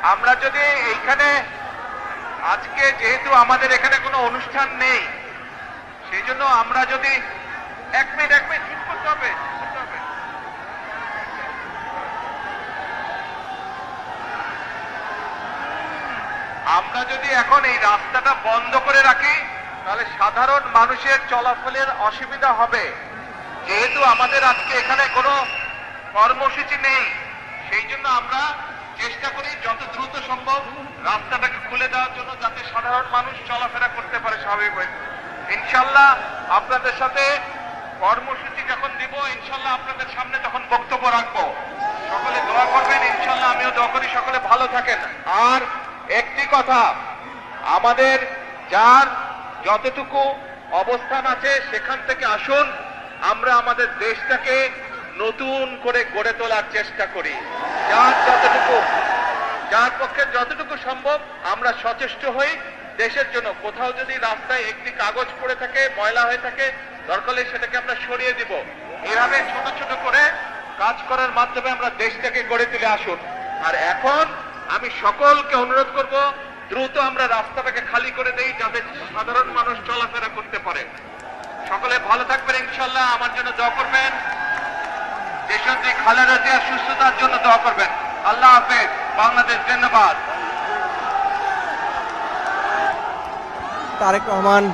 আমরা যদি এইখানে আজকে যেহেতু আমাদের এখানে কোনো অনুষ্ঠান নেই, সেই জন্য আমরা যদি এক মিনিট চুপ করতে হবে। আমরা যদি এখন এই রাস্তাটা বন্ধ করে রাখি তাহলে সাধারণ মানুষের চলাফেরার অসুবিধা হবে। যেহেতু আমাদের আজকে এখানে কোনো কর্মসূচি নেই, সেই জন্য আমরা চেষ্টা করি যত দ্রুত সম্ভব রাস্তাটাকে খুলে দেওয়ার জন্য, যাতে সাধারণ মানুষ চলাফেরা করতে পারে স্বাভাবিকভাবে। ইনশাল্লাহ আপনাদের সাথে কর্মসূচি যখন দিব, ইনশাল্লাহ আপনাদের সামনে তখন বক্তব্য রাখবো। সকলে দোয়া করবেন, ইনশাল্লাহ আমিও দোয়া করি সকলে ভালো থাকেন। আর একটি কথা, আমাদের যার যতটুকু অবস্থান আছে সেখান থেকে আসুন, আমরা আমাদের দেশটাকে নতুন করে গড়ে তোলার চেষ্টা করি। যার পক্ষে যতটুকু সম্ভব আমরা সচেষ্ট হই দেশের জন্য। কোথাও যদি রাস্তায় একটি কাগজ পড়ে থাকে, ময়লা হয়ে থাকে, দরকার হলে সেটাকে আমরা সরিয়ে দিব। এভাবে ছোট ছোট করে কাজ করার মাধ্যমে আমরা দেশটাকে গড়ে তুলে আসুন। আর এখন আমি সকলকে অনুরোধ করব, দ্রুত আমরা রাস্তাটাকে খালি করে দেই যাতে সাধারণ মানুষ চলাফেরা করতে পারে। সকলে ভালো থাকবেন, ইনশাল্লাহ আমার জন্য দোয়া করবেন। দেশনেত্রী খালেদা জিয়ার সুস্থতার জন্য দোয়া করবেন। আল্লাহ হাফেজ। বাংলাদেশ জিন্দাবাদ। তারেক রহমান